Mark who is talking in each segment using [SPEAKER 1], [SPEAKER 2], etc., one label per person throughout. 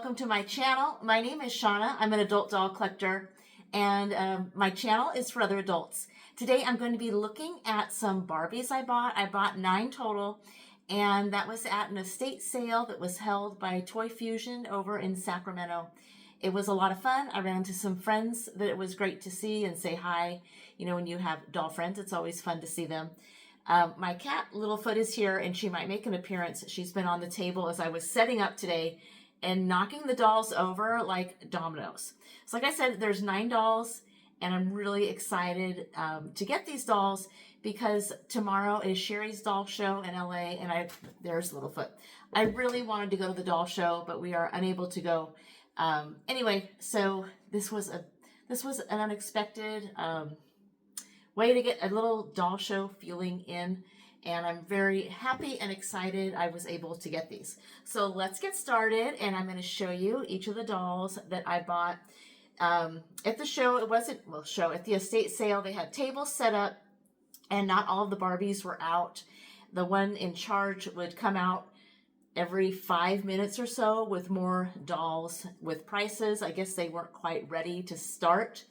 [SPEAKER 1] welcome to my channel. My name is Shauna. I'm an adult doll collector, and my channel is for other adults. Today I'm going to be looking at some Barbies I bought. I bought 9 total, and that was at an estate sale that was held by Toy Fusion over in Sacramento. It was a lot of fun. I ran into some friends that it was great to see and say hi. You know, when you have doll friends, it's always fun to see them. My cat, Littlefoot, is here, and she might make an appearance. She's been on the table as I was setting up today and knocking the dolls over like dominoes. So like I said, there's 9 dolls, and I'm really excited to get these dolls because tomorrow is Sherry's doll show in LA, and there's Littlefoot. I really wanted to go to the doll show, but we are unable to go. Anyway, so this was an unexpected way to get a little doll show feeling in, and I'm very happy and excited I was able to get these. So let's get started, and I'm going to show you each of the dolls that I bought at the show. It wasn't, well, show at the estate sale. They had tables set up, and not all of the Barbies were out. The one in charge would come out every 5 minutes or so with more dolls with prices. I guess they weren't quite ready to start.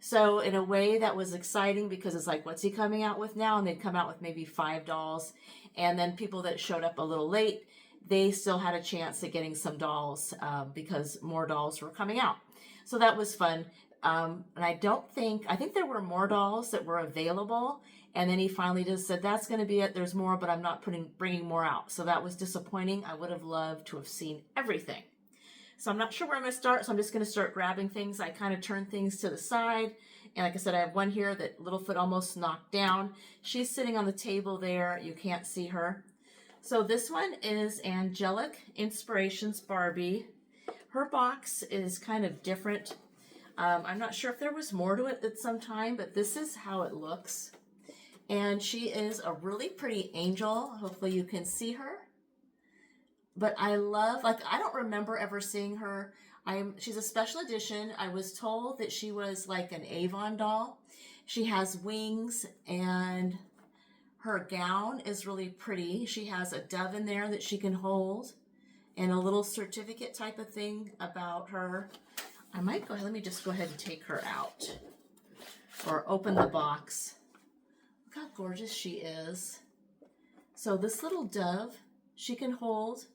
[SPEAKER 1] So in a way that was exciting because it's like, what's he coming out with now? And they'd come out with maybe 5 dolls. And then people that showed up a little late, they still had a chance at getting some dolls because more dolls were coming out. So that was fun. And I think there were more dolls that were available. And then he finally just said, that's going to be it. There's more, but I'm not bringing more out. So that was disappointing. I would have loved to have seen everything. So I'm not sure where I'm going to start, so I'm just going to start grabbing things. I kind of turn things to the side. And like I said, I have one here that Littlefoot almost knocked down. She's sitting on the table there. You can't see her. So this one is Angelic Inspirations Barbie. Her box is kind of different. I'm not sure if there was more to it at some time, but this is how it looks. And she is a really pretty angel. Hopefully you can see her. But I love, like, I don't remember ever seeing her. She's a special edition. I was told that she was like an Avon doll. She has wings, and her gown is really pretty. She has a dove in there that she can hold, and a little certificate type of thing about her. I might go ahead, let me just go ahead and take her out or open the box. Look how gorgeous she is. So this little dove, she can hold.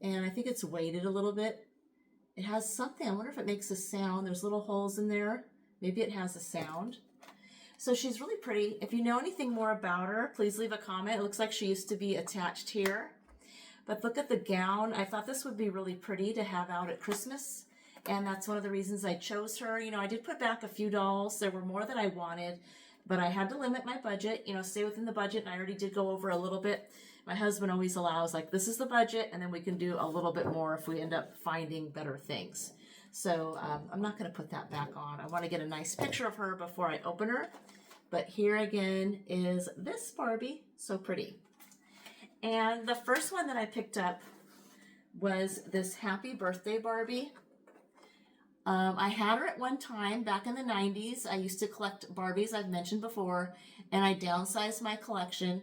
[SPEAKER 1] And I think it's weighted a little bit. It has something. I wonder if it makes a sound. There's little holes in there. Maybe it has a sound. So she's really pretty. If you know anything more about her, please leave a comment. It looks like she used to be attached here. But look at the gown. I thought this would be really pretty to have out at Christmas. And that's one of the reasons I chose her. You know, I did put back a few dolls. There were more than I wanted, but I had to limit my budget, you know, stay within the budget. And I already did go over a little bit. My husband always allows, like, this is the budget, and then we can do a little bit more if we end up finding better things. So I'm not going to put that back on. I want to get a nice picture of her before I open her. But here again is this Barbie. So pretty. And the first one that I picked up was this Happy Birthday Barbie. I had her at one time back in the 90s. I used to collect Barbies, I've mentioned before, and I downsized my collection.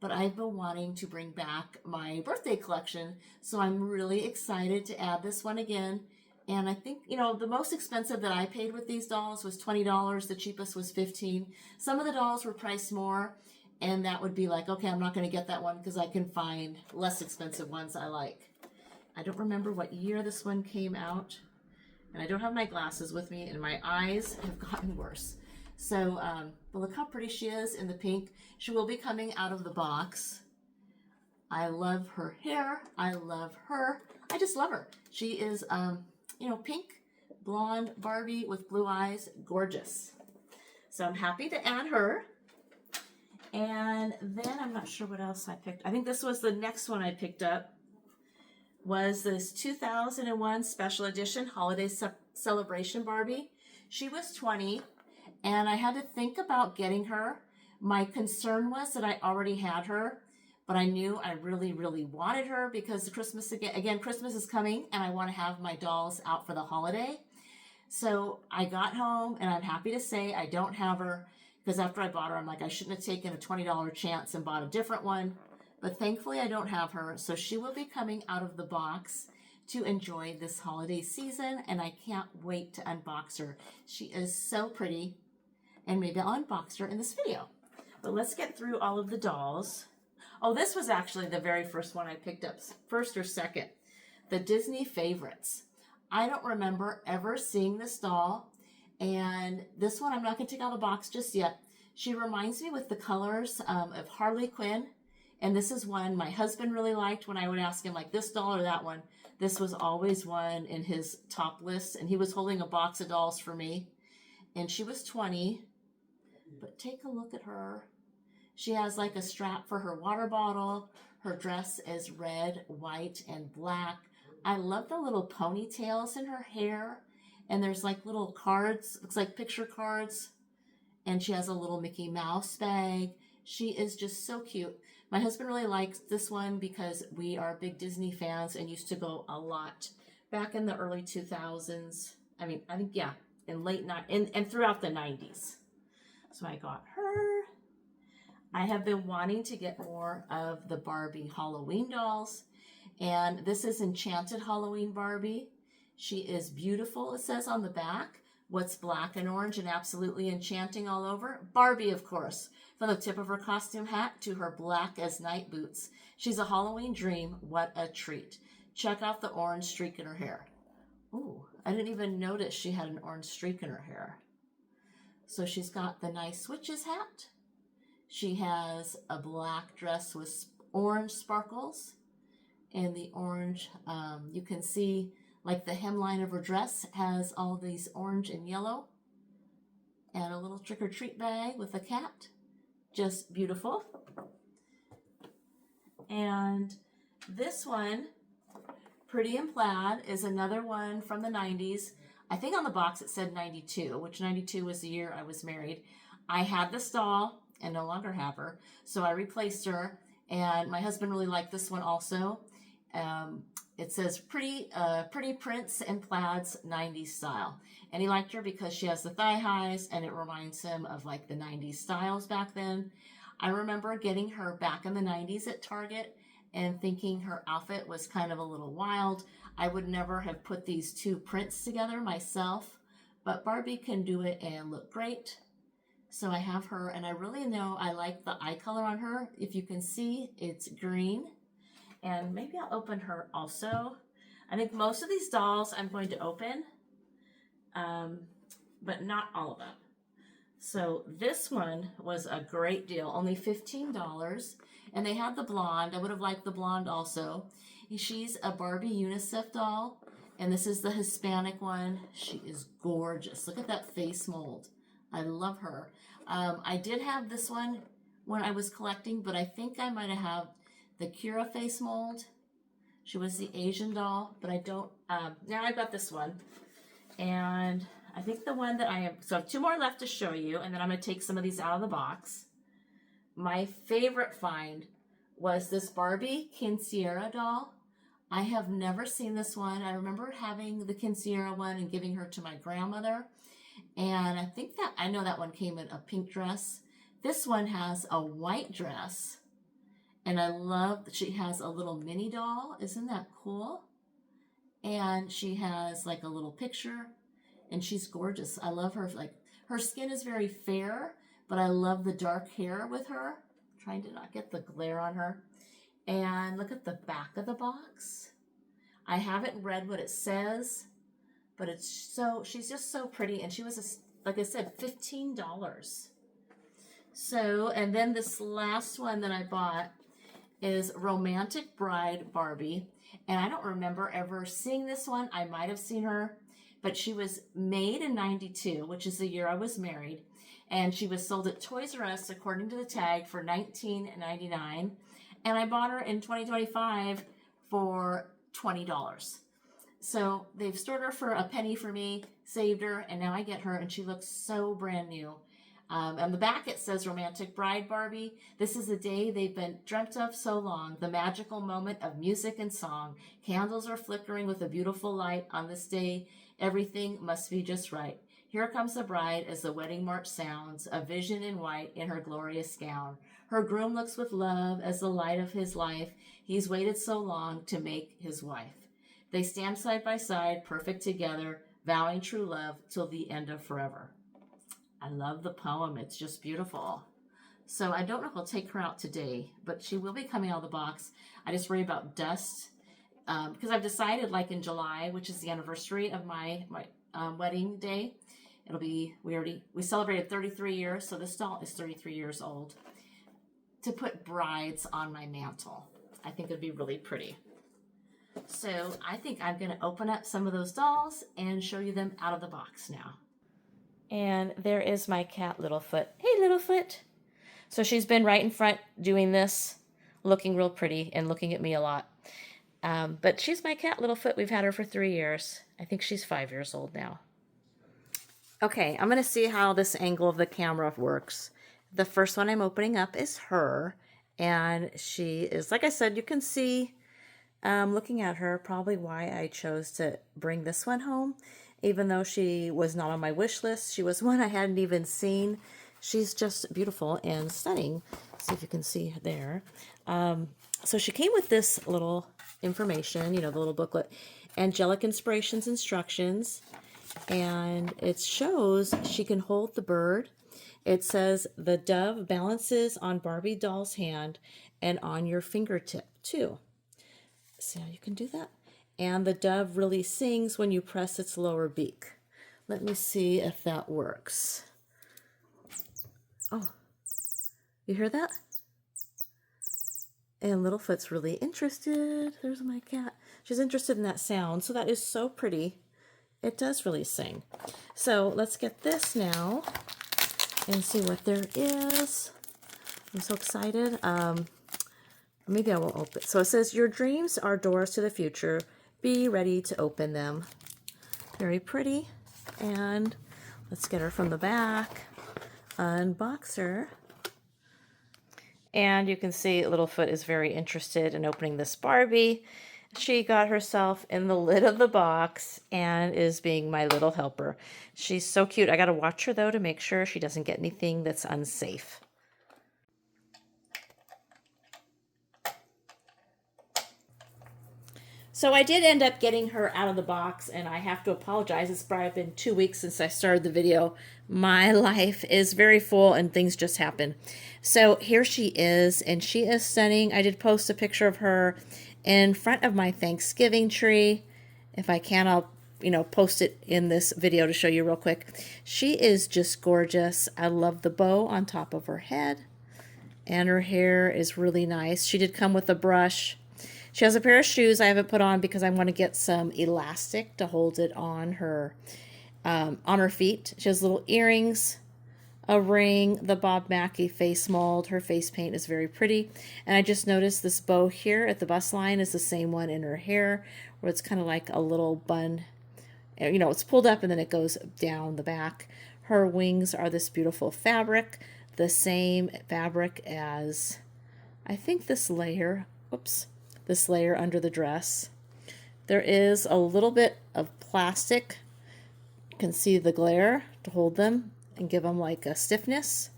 [SPEAKER 1] But I've been wanting to bring back my birthday collection, so I'm really excited to add this one again. And I think, you know, the most expensive that I paid with these dolls was $20. The cheapest was $15. Some of the dolls were priced more, and that would be like, okay, I'm not going to get that one because I can find less expensive ones I like. I don't remember what year this one came out, and I don't have my glasses with me, and my eyes have gotten worse. So, but look how pretty she is in the pink. She will be coming out of the box. I love her hair. I love her. I just love her. She is, you know, pink, blonde Barbie with blue eyes. Gorgeous. So I'm happy to add her. And then I'm not sure what else I picked. I think this was the next one I picked up. Was this 2001 Special Edition Holiday Celebration Barbie. She was $20. And I had to think about getting her. My concern was that I already had her, but I knew I really, really wanted her because Christmas Christmas is coming, and I want to have my dolls out for the holiday. So I got home, and I'm happy to say I don't have her because after I bought her, I'm like, I shouldn't have taken a $20 chance and bought a different one. But thankfully, I don't have her, so she will be coming out of the box to enjoy this holiday season, and I can't wait to unbox her. She is so pretty, and maybe I'll unbox her in this video. But let's get through all of the dolls. Oh, this was actually the very first one I picked up, first or second. The Disney Favorites. I don't remember ever seeing this doll, and this one I'm not going to take out of the box just yet. She reminds me with the colors of Harley Quinn, and this is one my husband really liked when I would ask him, like, this doll or that one. This was always one in his top list, and he was holding a box of dolls for me, and she was 20, but take a look at her. She has like a strap for her water bottle. Her dress is red, white, and black. I love the little ponytails in her hair, and there's like little cards, looks like picture cards. And she has a little Mickey Mouse bag. She is just so cute. My husband really likes this one because we are big Disney fans and used to go a lot back in the early 2000s. I think, yeah, in late and throughout the 90s. So I got her. I have been wanting to get more of the Barbie Halloween dolls. And this is Enchanted Halloween Barbie. She is beautiful, it says on the back. What's black and orange and absolutely enchanting all over? Barbie, of course. From the tip of her costume hat to her black as night boots. She's a Halloween dream. What a treat. Check out the orange streak in her hair. Ooh, I didn't even notice she had an orange streak in her hair. So she's got the nice witch's hat. She has a black dress with orange sparkles. And the orange, you can see like the hemline of her dress has all these orange and yellow. And a little trick-or-treat bag with a cat. Just beautiful. And this one, Pretty in Plaid, is another one from the 90s. I think on the box it said 92, which 92 was the year I was married. I had this doll and no longer have her, so I replaced her. And my husband really liked this one also. It says pretty prints and plaids 90s style. And he liked her because she has the thigh highs and it reminds him of like the 90s styles back then. I remember getting her back in the 90s at Target and thinking her outfit was kind of a little wild. I would never have put these two prints together myself, but Barbie can do it and look great. So I have her, and I really know I like the eye color on her. If you can see, it's green. And maybe I'll open her also. I think most of these dolls I'm going to open, but not all of them. So this one was a great deal, only $15. And they had the blonde. I would have liked the blonde also. She's a Barbie UNICEF doll, and this is the Hispanic one. She is gorgeous. Look at that face mold. I love her. I did have this one when I was collecting, but I think I might have had the Kira face mold. She was the Asian doll, but I don't, now I've got this one. And I think the one that I have, so I have two more left to show you, and then I'm going to take some of these out of the box. My favorite find was this Barbie Quinceanera doll. I have never seen this one. I remember having the Quinceanera one and giving her to my grandmother. And I think that, I know that one came in a pink dress. This one has a white dress. And I love that she has a little mini doll. Isn't that cool? And she has like a little picture. And she's gorgeous. I love her. Like, her skin is very fair, but I love the dark hair with her. I'm trying to not get the glare on her. And look at the back of the box. I haven't read what it says, but it's so, she's just so pretty. And she was, like I said, $15. So, and then this last one that I bought is Romantic Bride Barbie. And I don't remember ever seeing this one. I might have seen her, but she was made in 92, which is the year I was married. And she was sold at Toys R Us, according to the tag, for $19.99. And I bought her in 2025 for $20. So they've stored her for a penny for me, saved her, and now I get her, and she looks so brand new. On the back it says Romantic Bride Barbie. This is the day they've been dreamt of so long, the magical moment of music and song. Candles are flickering with a beautiful light. On this day, everything must be just right. Here comes the bride as the wedding march sounds, a vision in white in her glorious gown. Her groom looks with love as the light of his life. He's waited so long to make his wife. They stand side by side, perfect together, vowing true love till the end of forever. I love the poem. It's just beautiful. So I don't know if I'll take her out today, but she will be coming out of the box. I just worry about dust because I've decided, like in July, which is the anniversary of my wedding day, it'll be we celebrated 33 years, so this doll is 33 years old. To put brides on my mantle, I think it'd be really pretty. So I think I'm going to open up some of those dolls and show you them out of the box now. And there is my cat, Littlefoot. Hey, Littlefoot. So she's been right in front doing this, looking real pretty and looking at me a lot. But she's my cat, Littlefoot. We've had her for 3 years. I think she's 5 years old now. Okay, I'm going to see how this angle of the camera works. The first one I'm opening up is her. And she is, like I said, you can see, looking at her, probably why I chose to bring this one home. Even though she was not on my wish list, she was one I hadn't even seen. She's just beautiful and stunning. See if you can see there. So she came with this little information, you know, the little booklet, Angelic Inspirations instructions. And it shows she can hold the bird. It says the dove balances on Barbie doll's hand and on your fingertip too. So you can do that. And the dove really sings when you press its lower beak. Let me see if that works. Oh, you hear that? And Littlefoot's really interested. There's my cat. She's interested in that sound. So that is so pretty. It does really sing. So let's get this now and see what there is. I'm so excited. Maybe I won't open. So it says, your dreams are doors to the future. Be ready to open them. Very pretty. And let's get her from the back. Unbox her. And you can see Littlefoot is very interested in opening this Barbie. She got herself in the lid of the box and is being my little helper. She's so cute. I got to watch her, though, to make sure she doesn't get anything that's unsafe. So I did end up getting her out of the box, and I have to apologize. It's probably been 2 weeks since I started the video. My life is very full, and things just happen. So here she is, and she is stunning. I did post a picture of her in front of my Thanksgiving tree. If I can, I'll post it in this video to show you real quick. She is just gorgeous. I love the bow on top of her head, and her hair is really nice. She did come with a brush. She has a pair of shoes I haven't put on because I want to get some elastic to hold it on her feet. She has little earrings, a ring, the Bob Mackie face mold. Her face paint is very pretty. And I just noticed this bow here at the bust line is the same one in her hair, where it's kind of like a little bun. You know, it's pulled up and then it goes down the back. Her wings are this beautiful fabric, the same fabric as, I think, this layer. Oops. This layer under the dress. There is a little bit of plastic. You can see the glare to hold them and give them like a stiffness.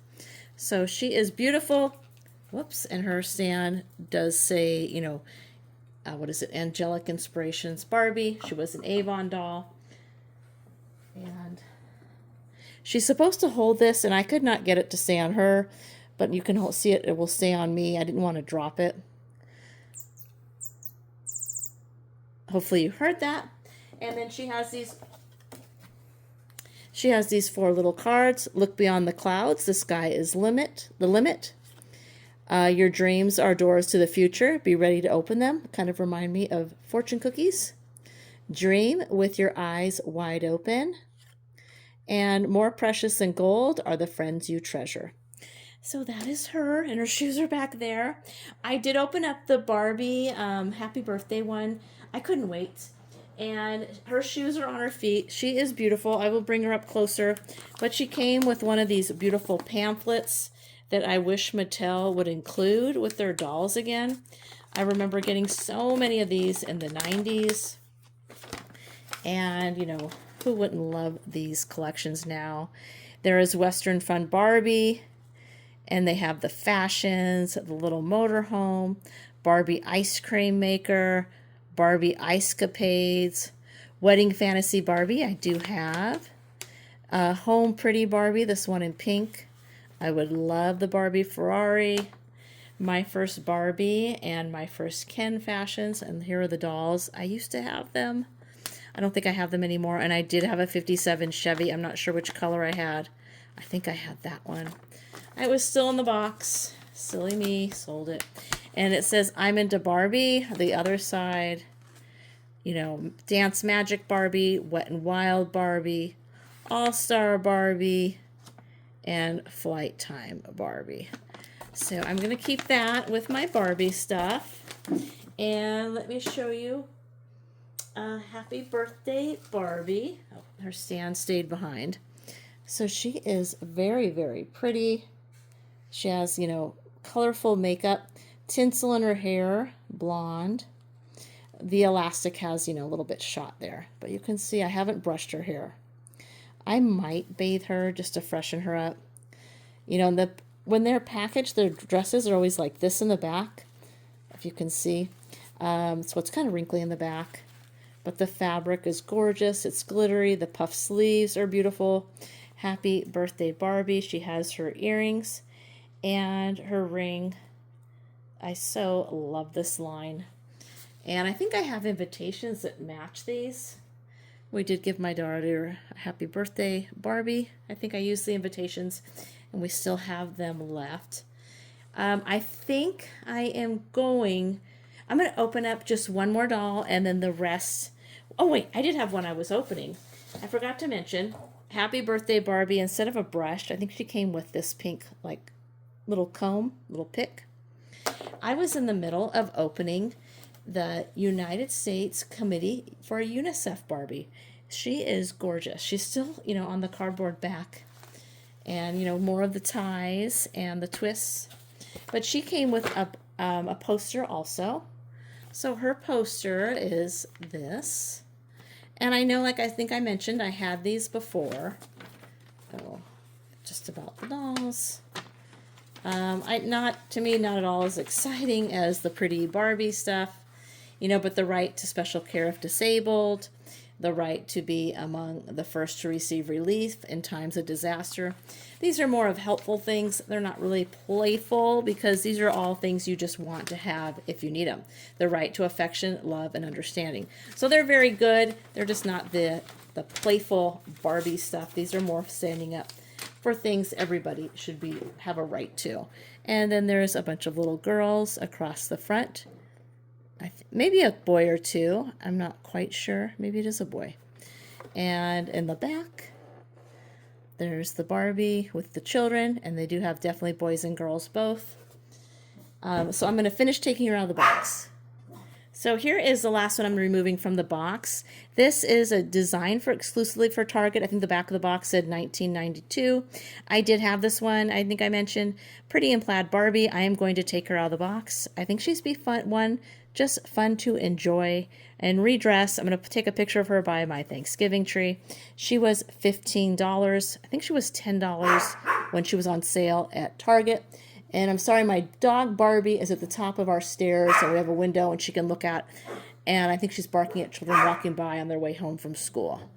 [SPEAKER 1] So she is beautiful. Whoops, and her stand does say, what is it? Angelic Inspirations Barbie. She was an Avon doll. And she's supposed to hold this, and I could not get it to stay on her, but you can see it. It will stay on me. I didn't want to drop it. Hopefully you heard that. And then she has these 4 little cards. Look beyond the clouds. The sky is the limit. Your dreams are doors to the future. Be ready to open them. Kind of remind me of fortune cookies. Dream with your eyes wide open. And more precious than gold are the friends you treasure. So that is her, and her shoes are back there. I did open up the Barbie happy birthday one. I couldn't wait. And her shoes are on her feet. She is beautiful. I will bring her up closer. But she came with one of these beautiful pamphlets that I wish Mattel would include with their dolls again. I remember getting so many of these in the 90s. And, who wouldn't love these collections now? There is Western Fun Barbie. And they have the fashions, the little motorhome, Barbie ice cream maker, Barbie Ice Capades, Wedding Fantasy Barbie, I do have. Home Pretty Barbie, this one in pink. I would love the Barbie Ferrari. My first Barbie and my first Ken fashions, and here are the dolls. I used to have them. I don't think I have them anymore, and I did have a 57 Chevy. I'm not sure which color I had. I think I had that one. It was still in the box. Silly me, sold it. And it says, I'm into Barbie. The other side, you know, Dance Magic Barbie, Wet and Wild Barbie, All-Star Barbie, and Flight Time Barbie. So I'm going to keep that with my Barbie stuff. And let me show you Happy Birthday Barbie. Oh, her stand stayed behind. So she is very, very pretty. She has, you know, colorful makeup, tinsel in her hair, blonde. The elastic has, you know, a little bit shot there. But you can see I haven't brushed her hair. I might bathe her just to freshen her up. You know, when they're packaged, their dresses are always like this in the back, if you can see. So it's kind of wrinkly in the back. But the fabric is gorgeous. It's glittery. The puff sleeves are beautiful. Happy Birthday Barbie. She has her earrings and her ring. I so love this line. And I think I have invitations that match these. We did give my daughter a Happy Birthday Barbie. I think I used the invitations, and we still have them left. I think I'm going to open up just one more doll, and then the rest. Oh, wait, I did have one I was opening. I forgot to mention, Happy Birthday Barbie, instead of a brush, I think she came with this pink, like, little comb, little pick. I was in the middle of opening the United States Committee for a UNICEF Barbie. She is gorgeous. She's still, you know, on the cardboard back, and, you know, more of the ties and the twists. But she came with a poster also. So her poster is this. And I know, like I think I mentioned, I had these before. Oh, just about the dolls. To me, not at all as exciting as the pretty Barbie stuff, you know, but the right to special care if disabled, the right to be among the first to receive relief in times of disaster. These are more of helpful things. They're not really playful because these are all things you just want to have if you need them. The right to affection, love, and understanding. So they're very good. They're just not the playful Barbie stuff. These are more standing up for things everybody should have a right to. And then there's a bunch of little girls across the front. Maybe a boy or two. I'm not quite sure. Maybe it is a boy. And in the back, there's the Barbie with the children, and they do have definitely boys and girls both. So I'm going to finish taking her out of the box. So here is the last one I'm removing from the box. This is a design for exclusively for Target. I think the back of the box said 1992. I did have this one. I think I mentioned Pretty and Plaid Barbie. I am going to take her out of the box. I think she's just fun to enjoy and redress. I'm going to take a picture of her by my Thanksgiving tree. She was $15. I think she was $10 when she was on sale at Target. And I'm sorry, my dog Barbie is at the top of our stairs, so we have a window and she can look out. And I think she's barking at children walking by on their way home from school.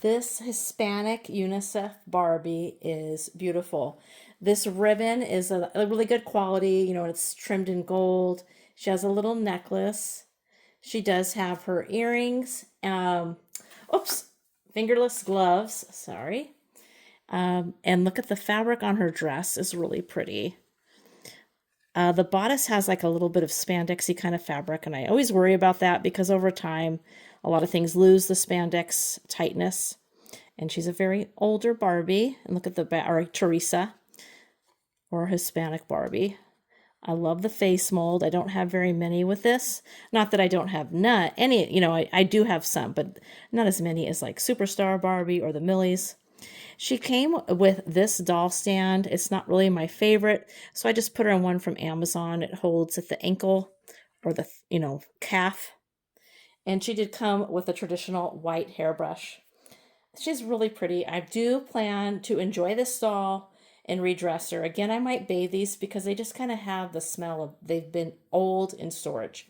[SPEAKER 1] This Hispanic UNICEF Barbie is beautiful. This ribbon is a really good quality, you know, it's trimmed in gold. She has a little necklace. She does have her earrings. Fingerless gloves, sorry. And look at the fabric on her dress is really pretty. The bodice has like a little bit of spandexy kind of fabric, and I always worry about that because over time, a lot of things lose the spandex tightness. And she's a very older Barbie. And look at the back, or Teresa, or Hispanic Barbie. I love the face mold. I don't have very many with this. Not that I don't have any, you know, I do have some, but not as many as like Superstar Barbie or the Millies. She came with this doll stand. It's not really my favorite, so I just put her in one from Amazon. It holds at the ankle or the, you know, calf. And she did come with a traditional white hairbrush. She's really pretty. I do plan to enjoy this doll and redress her. Again, I might bathe these because they just kind of have the smell of they've been old in storage.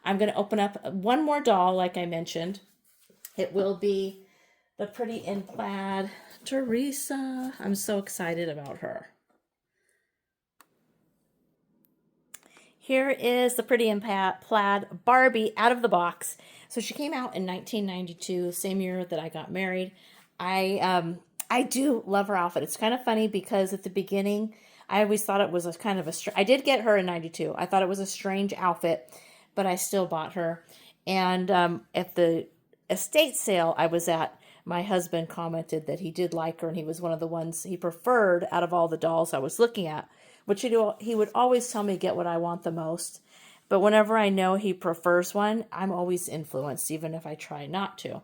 [SPEAKER 1] I'm going to open up one more doll, like I mentioned. It will be the Pretty in Plaid Teresa. I'm so excited about her. Here is the Pretty in Plaid Barbie out of the box. So she came out in 1992, same year that I got married. I do love her outfit. It's kind of funny because at the beginning, I always thought it was a kind of I did get her in 92. I thought it was a strange outfit, but I still bought her. And at the estate sale I was at, my husband commented that he did like her and he was one of the ones he preferred out of all the dolls I was looking at, which he would always tell me get what I want the most. But whenever I know he prefers one, I'm always influenced, even if I try not to.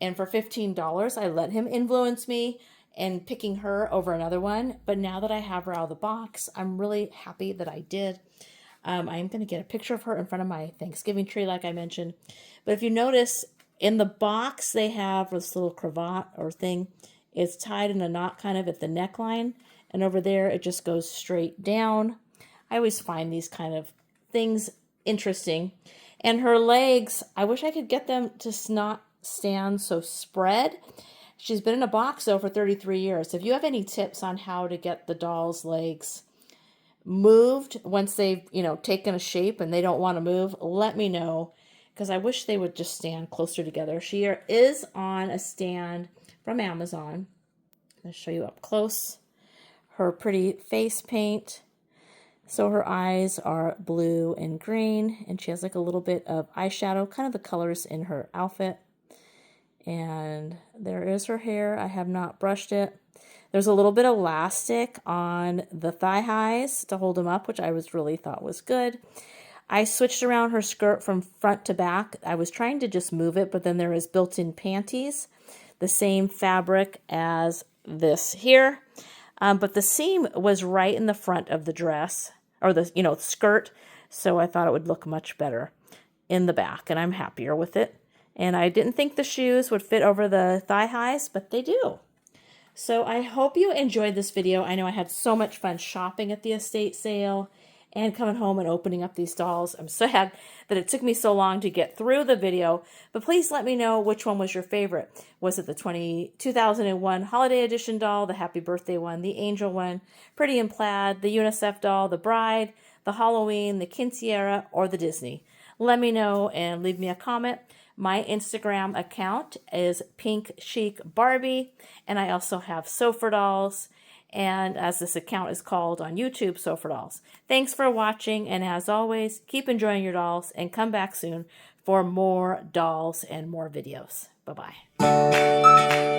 [SPEAKER 1] And for $15, I let him influence me in picking her over another one. But now that I have her out of the box, I'm really happy that I did. I'm going to get a picture of her in front of my Thanksgiving tree, like I mentioned. But if you notice, in the box, they have this little cravat or thing. It's tied in a knot kind of at the neckline. And over there, it just goes straight down. I always find these kind of things interesting. And her legs, I wish I could get them to not stand so spread. She's been in a box, though, for 33 years. If you have any tips on how to get the doll's legs moved once they've, taken a shape and they don't want to move, let me know, because I wish they would just stand closer together. She is on a stand from Amazon. I'll show you up close. Her pretty face paint. So her eyes are blue and green, and she has like a little bit of eyeshadow, kind of the colors in her outfit. And there is her hair. I have not brushed it. There's a little bit of elastic on the thigh highs to hold them up, which I really thought was good. I switched around her skirt from front to back. I was trying to just move it, but then there is built-in panties, the same fabric as this here. But the seam was right in the front of the dress, or the skirt, so I thought it would look much better in the back, and I'm happier with it. And I didn't think the shoes would fit over the thigh highs, but they do. So I hope you enjoyed this video. I know I had so much fun shopping at the estate sale and coming home and opening up these dolls. I'm sad that it took me so long to get through the video, but please let me know which one was your favorite. Was it the 2001 Holiday Edition doll, the Happy Birthday one, the Angel one, Pretty in Plaid, the UNICEF doll, the Bride, the Halloween, the Quinceanera, or the Disney? Let me know and leave me a comment. My Instagram account is Pink Chic Barbie, and I also have Sofa Dolls, and as this account is called on YouTube, Sofa Dolls. Thanks for watching, and as always, keep enjoying your dolls, and come back soon for more dolls and more videos. Bye-bye.